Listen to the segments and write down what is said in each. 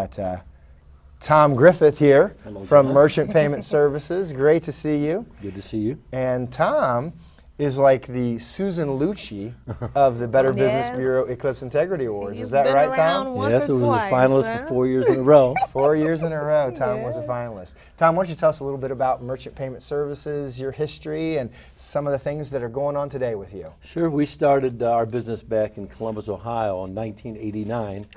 Got Tom Griffith here Hello, from John. Merchant Payment Services. Great to see you. Good to see you. And Tom is like the Susan Lucci of the Better Business Yes. Bureau Eclipse Integrity Awards. He's Is that been right, around Tom? once Yes, or it was twice, a finalist huh? for 4 years in a row. 4 years in a row, Tom was a finalist. Tom, why don't you tell us a little bit about Merchant Payment Services, your history, and some of the things that are going on today with you? Sure, we started our business back in Columbus, Ohio in 1989.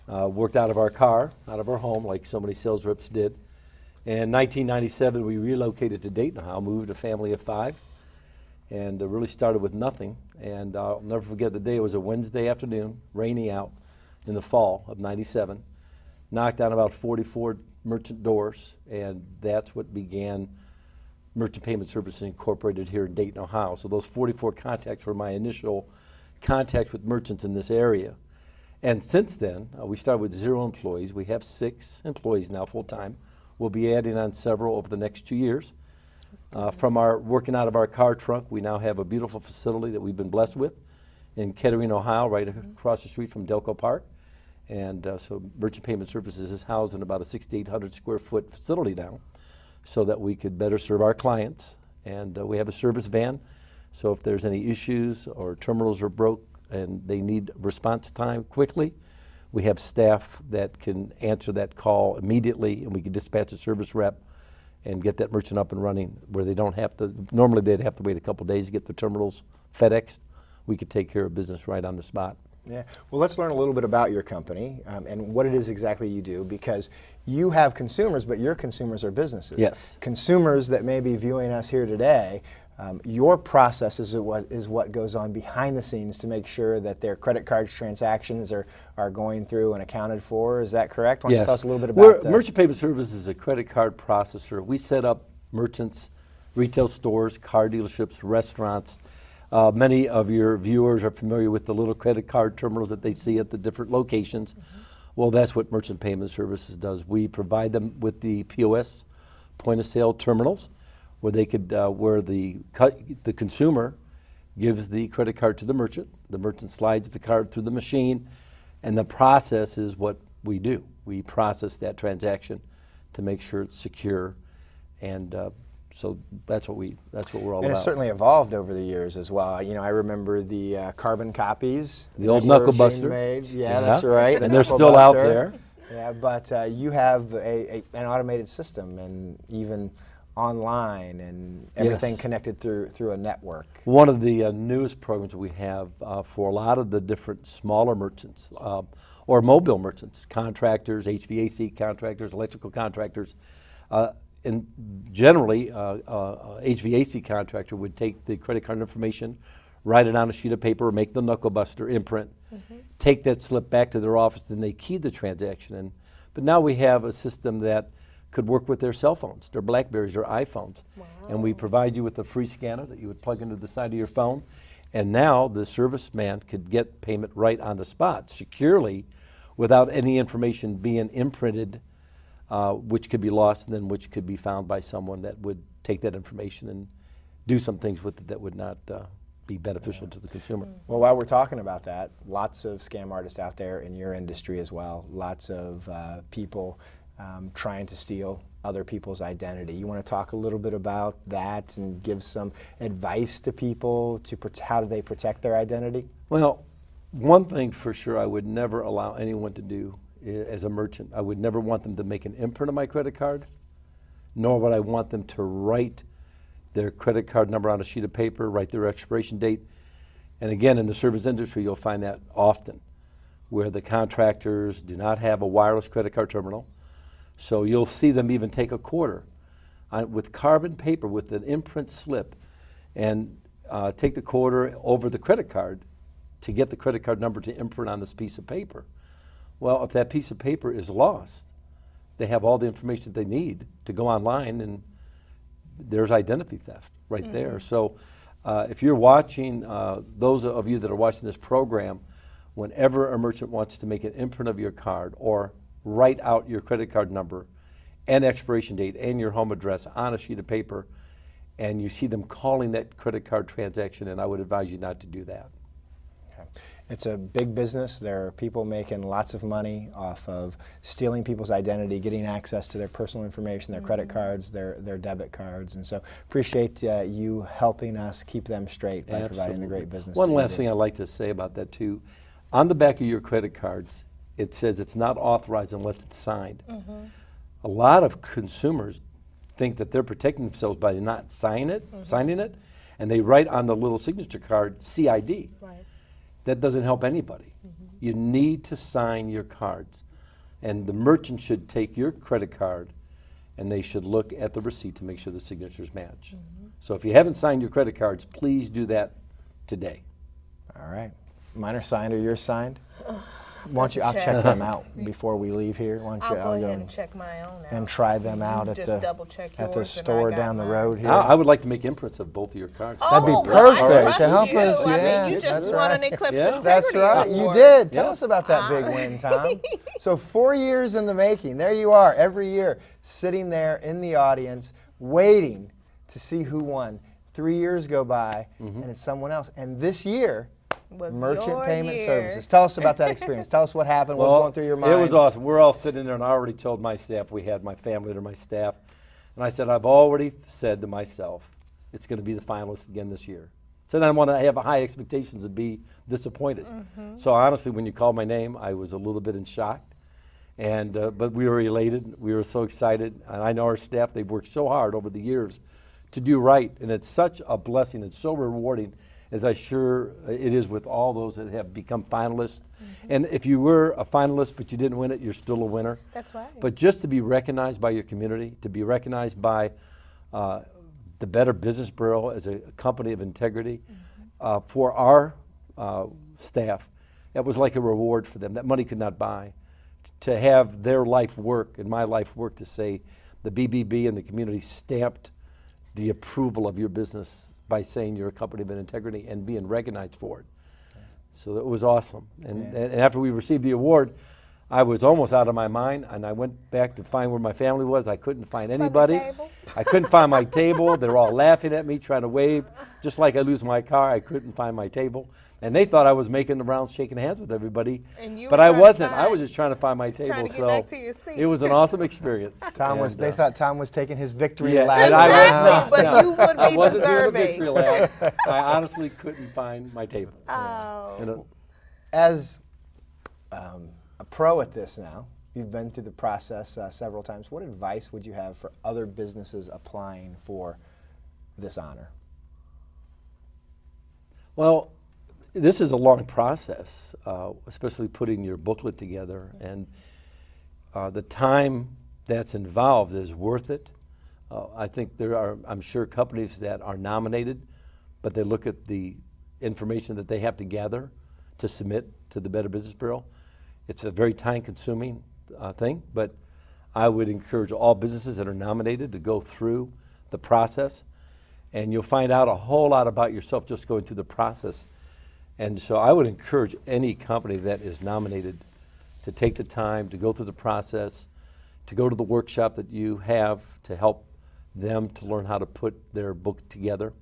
Worked out of our car, out of our home, like so many sales reps did. In 1997, we relocated to Dayton, Ohio, moved a family of 5, and really started with nothing. And I'll never forget the day. It was a Wednesday afternoon, rainy out in the fall of 97. Knocked on about 44 merchant doors, and that's what began Merchant Payment Services Incorporated here in Dayton, Ohio. So those 44 contacts were my initial contacts with merchants in this area. And since then, we started with 0 employees. We have 6 employees now full-time. We'll be adding on several over the next 2 years. From our working out of our car trunk, we now have a beautiful facility that we've been blessed with in Kettering, Ohio, right across the street from Delco Park. And so Merchant Payment Services is housed in about a 6,800 square foot facility now so that we could better serve our clients. And we have a service van, so if there's any issues or terminals are broke and they need response time quickly, we have staff that can answer that call immediately, and we can dispatch a service rep and get that merchant up and running where they don't have to, normally they'd have to wait a couple days to get the terminals FedExed. We could take care of business right on the spot. Yeah. Well, let's learn a little bit about your company and what it is exactly you do, because you have consumers, but your consumers are businesses. Yes. Consumers that may be viewing us here today, your process is what goes on behind the scenes to make sure that their credit card transactions are going through and accounted for. Is that correct? Why don't you tell us a little bit about that? Merchant Payment Services is a credit card processor. We set up merchants, retail stores, car dealerships, restaurants. Many of your viewers are familiar with the little credit card terminals that they see at the different locations. Mm-hmm. Well, that's what Merchant Payment Services does. We provide them with the POS, point of sale terminals, where they could, where the consumer gives the credit card to the merchant slides the card through the machine, and the process is what we do. We process that transaction to make sure it's secure, and so that's what we're all about. And it's certainly evolved over the years as well. You know, I remember the carbon copies. The old Knuckle Buster. Yeah, that's right. And they're still out there. Yeah, but you have an automated system, and even online, and everything connected through a network. One of the newest programs we have for a lot of the different smaller merchants or mobile merchants, contractors, HVAC contractors, electrical contractors, and generally HVAC contractor would take the credit card information, write it on a sheet of paper, make the Knuckle Buster imprint, take that slip back to their office, and they key the transaction in. But now we have a system that could work with their cell phones, their Blackberries or iPhones. Wow. And we provide you with a free scanner that you would plug into the side of your phone. And now the serviceman could get payment right on the spot, securely, without any information being imprinted, which could be lost and then which could be found by someone that would take that information and do some things with it that would not be beneficial to the consumer. Well, while we're talking about that, lots of scam artists out there in your industry as well, lots of people trying to steal other people's identity. You want to talk a little bit about that and give some advice to people to how do they protect their identity? Well, one thing for sure I would never allow anyone to do as a merchant. I would never want them to make an imprint of my credit card, nor would I want them to write their credit card number on a sheet of paper, write their expiration date. And again, in the service industry, you'll find that often, where the contractors do not have a wireless credit card terminal. So you'll see them even take a quarter with carbon paper with an imprint slip and take the quarter over the credit card to get the credit card number to imprint on this piece of paper. Well, if that piece of paper is lost, they have all the information they need to go online, and there's identity theft right there. So if you're watching, those of you that are watching this program, whenever a merchant wants to make an imprint of your card or write out your credit card number and expiration date and your home address on a sheet of paper, and you see them calling that credit card transaction, and I would advise you not to do that. Okay. It's a big business. There are people making lots of money off of stealing people's identity, getting access to their personal information, their credit cards, their debit cards. And so appreciate you helping us keep them straight by providing the great business. One last thing I'd like to say about that too. On the back of your credit cards, it says it's not authorized unless it's signed. A lot of consumers think that they're protecting themselves by not signing it, and they write on the little signature card CID. Right. That doesn't help anybody. You need to sign your cards. And the merchant should take your credit card and they should look at the receipt to make sure the signatures match. So if you haven't signed your credit cards, please do that today. All right. Mine are signed or yours signed? Why don't you, I'll check them out before we leave here. Why don't you, I'll go ahead and check my own out. and try them out at just double check the yours store and I got down the mine. road here. I would like to make imprints of both of your cards. That'd be Oh, perfect well, I to trust help you. us. I Yeah, mean, you that's just won an right. Eclipse Yeah. Integrity That's right. You Award. did. Tell Yeah. us about that big win, Tom. So 4 years in the making. There you are, every year, sitting there in the audience, waiting to see who won. 3 years go by, and it's someone else. And this year, Was Merchant your Payment year. Services. Tell us about that experience. Tell us what happened. What's going through your mind? It was awesome. We're all sitting there, and I already told my staff, we had my family there, my staff, and I said, I've already said to myself, it's going to be the finalist again this year. So I want to have high expectations and be disappointed. So honestly, when you called my name, I was a little bit in shock, and but we were elated. We were so excited, and I know our staff, they've worked so hard over the years to do right, and it's such a blessing. It's so rewarding, as I'm sure it is with all those that have become finalists. And if you were a finalist but you didn't win it, you're still a winner. That's right. But just to be recognized by your community, to be recognized by the Better Business Bureau as a company of integrity, for our staff, that was like a reward for them. That money could not buy. To have their life work and my life work to say the BBB and the community stamped the approval of your business by saying you're a company of integrity and being recognized for it. So it was awesome. And after we received the award, I was almost out of my mind, and I went back to find where my family was. I couldn't find anybody. table? I couldn't find my table. They were all laughing at me, trying to wave. Just like I lose my car, I couldn't find my table. And they thought I was making the rounds, shaking hands with everybody. And you But were I trying to wasn't. I find- was just trying to find my table. trying to get So back to your seat. it was an awesome experience. They And, thought Tom was taking his victory yeah, lap. and I Exactly, was but not. you would I be wasn't doing the deserving. victory lap. I honestly couldn't find my table. Oh. And, As a pro at this now, you've been through the process several times. What advice would you have for other businesses applying for this honor? Well, this is a long process, especially putting your booklet together, and the time that's involved is worth it. I think there are, I'm sure, companies that are nominated, but they look at the information that they have to gather to submit to the Better Business Bureau. It's a very time-consuming thing, but I would encourage all businesses that are nominated to go through the process, and you'll find out a whole lot about yourself just going through the process. And so I would encourage any company that is nominated to take the time to go through the process, to go to the workshop that you have to help them to learn how to put their book together.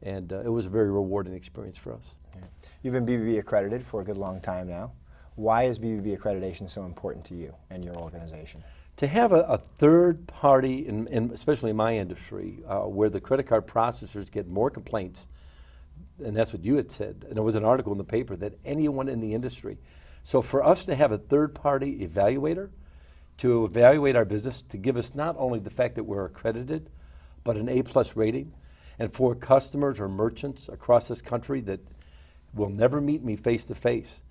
And it was a very rewarding experience for us. Yeah. You've been BBB accredited for a good long time now. Why is BBB accreditation so important to you and your organization? To have a third party, especially in my industry, where the credit card processors get more complaints, and that's what you had said, and there was an article in the paper that anyone in the industry. So for us to have a third party evaluator to evaluate our business, to give us not only the fact that we're accredited, but an A+ rating, and for customers or merchants across this country that will never meet me face to face.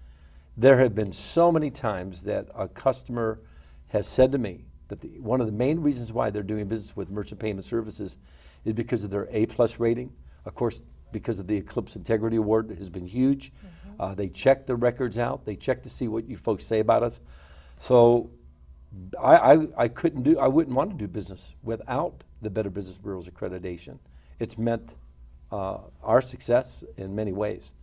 There have been so many times that a customer has said to me that one of the main reasons why they're doing business with Merchant Payment Services is because of their A+ rating. Of course, because of the Eclipse Integrity Award has been huge. They check the records out. They check to see what you folks say about us. So I wouldn't want to do business without the Better Business Bureau's accreditation. It's meant our success in many ways.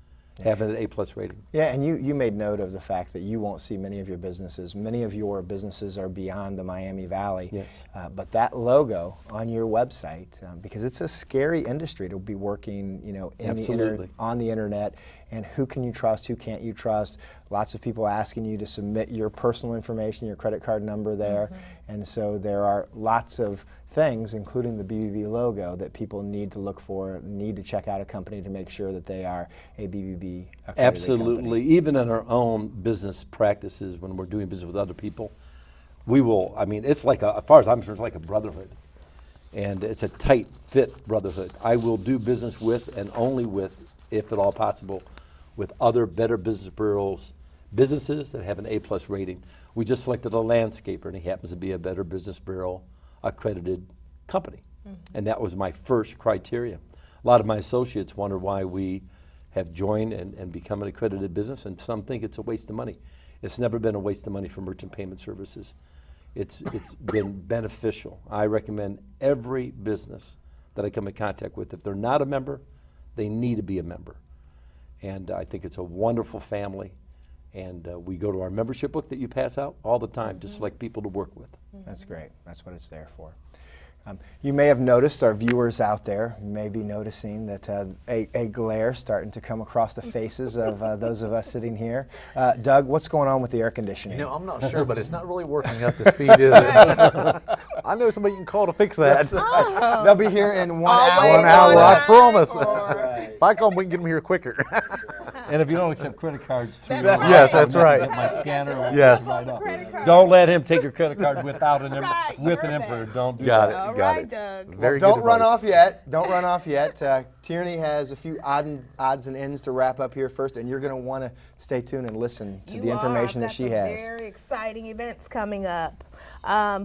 having an A+ rating. Yeah, and you made note of the fact that you won't see many of your businesses. Many of your businesses are beyond the Miami Valley. Yes. But that logo on your website, because it's a scary industry to be working, on the internet, and who can you trust, who can't you trust? Lots of people asking you to submit your personal information, your credit card number there, and so there are lots of things, including the BBB logo, that people need to look for, need to check out a company to make sure that they are a BBB accredited Absolutely. company. Even in our own business practices, when we're doing business with other people, we will, it's like, as far as I'm concerned, it's like a brotherhood. And it's a tight fit brotherhood. I will do business with, and only with, if at all possible, with other Better Business Bureaus, businesses that have an A+ rating. We just selected a landscaper, and he happens to be a Better Business Bureau accredited company. And that was my first criteria. A lot of my associates wonder why we have joined and become an accredited business, and some think it's a waste of money. It's never been a waste of money for merchant payment services. It's been beneficial. I recommend every business that I come in contact with, if they're not a member, they need to be a member. And I think it's a wonderful family. And we go to our membership book that you pass out all the time to select people to work with. That's great. That's what it's there for. You may have noticed, our viewers out there may be noticing that a glare starting to come across the faces of those of us sitting here. Doug, what's going on with the air conditioning? I'm not sure, but it's not really working up to speed, is it? I know somebody you can call to fix that. They'll be here in 1 hour. 1 hour, I promise. Right. If I call them, we can get them here quicker. And if you don't accept credit cards through Yes, that's right. my scanner, Yes. don't let him take your credit card without an Right, with an you heard input. that. Don't do Got that. it. All Got right, it. Doug. Very Don't good run advice. off yet. Don't run off yet. Tierney has a few odds and ends to wrap up here first, and you're going to want to stay tuned and listen to the information that she has. Very exciting events coming up.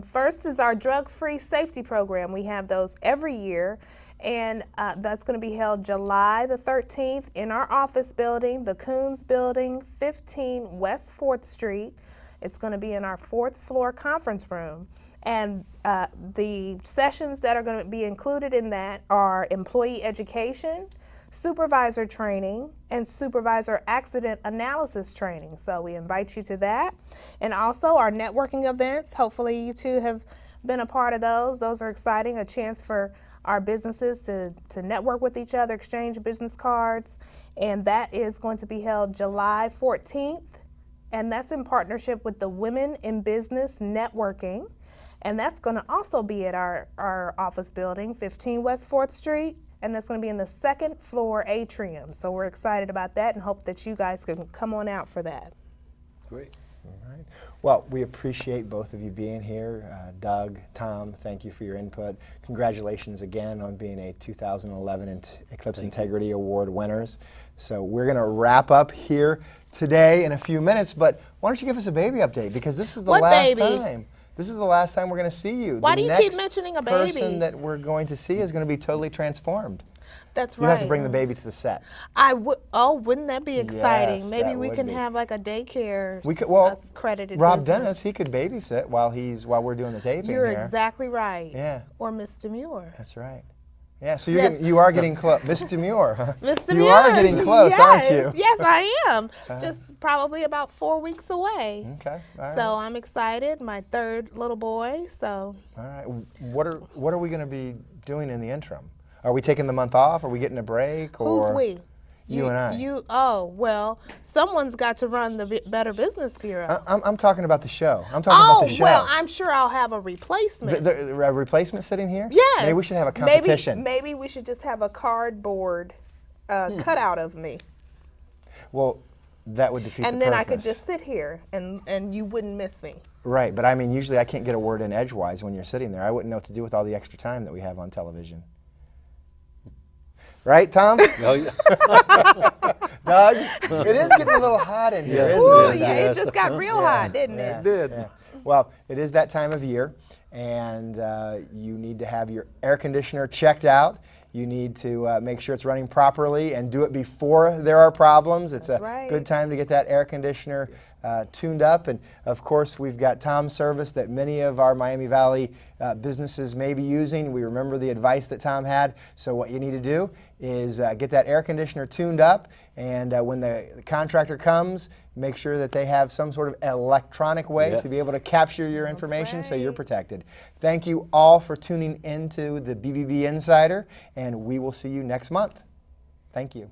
First is our drug-free safety program. We have those every year, and that's going to be held July the 13th in our office building, the Coons Building, 15 West 4th Street. It's going to be in our 4th floor conference room. And the sessions that are going to be included in that are employee education, supervisor training, and supervisor accident analysis training. So we invite you to that. And also our networking events. Hopefully you two have been a part of those. Those are exciting, a chance for our businesses to network with each other, exchange business cards. And that is going to be held July 14th. And that's in partnership with the Women in Business Networking. And that's going to also be at our office building, 15 West 4th Street, and that's going to be in the 2nd floor atrium. So we're excited about that and hope that you guys can come on out for that. Great. All right. Well, we appreciate both of you being here. Doug, Tom, thank you for your input. Congratulations again on being a 2011 Eclipse Integrity Award winners. So we're going to wrap up here today in a few minutes, but why don't you give us a baby update, because this is the What last baby? time. This is the last time we're going to see you. Why The do you next keep mentioning a baby? person that we're going to see is going to be totally transformed. That's You right. have to bring the baby to the set. Oh, wouldn't that be exciting? Yes, Maybe that we would can be. have like a daycare We could, well, accredited Rob business. Dennis, he could babysit while we're doing the taping You're here. exactly right. Yeah. Or Mr. Muir. That's right. Yeah, so Yes. you are getting close. Mr. Muir. Mr. You Muir. are getting close, yes, aren't you? Yes, I am. Just probably about 4 weeks away. Okay. All right. So I'm excited. My 3rd little boy. So All right. What are we going to be doing in the interim? Are we taking the month off? Are we getting a break? Or who's we? You and I. Well, someone's got to run the Better Business Bureau. I'm talking about the show. I'm talking about the show. Well, I'm sure I'll have a replacement. The replacement sitting here? Yes. Maybe we should have a competition. Maybe we should just have a cardboard cutout of me. Well, that would defeat And the then purpose. I could just sit here and you wouldn't miss me. Right, but I mean, usually I can't get a word in edgewise when you're sitting there. I wouldn't know what to do with all the extra time that we have on television. Right, Tom? Oh, yeah. Doug? It is getting a little hot in here, Yes, isn't Ooh, it? yeah, it just got real hot, didn't it? It did. Yeah. Well, it is that time of year, and you need to have your air conditioner checked out. You need to make sure it's running properly and do it before there are problems. It's That's a right. good time to get that air conditioner tuned up. And of course, we've got Tom's service that many of our Miami Valley businesses may be using. We remember the advice that Tom had. So what you need to do is get that air conditioner tuned up, and when the contractor comes, make sure that they have some sort of electronic way Yes. to be able to capture your information so you're right. protected. Thank you all for tuning into the BBB Insider, and we will see you next month. Thank you.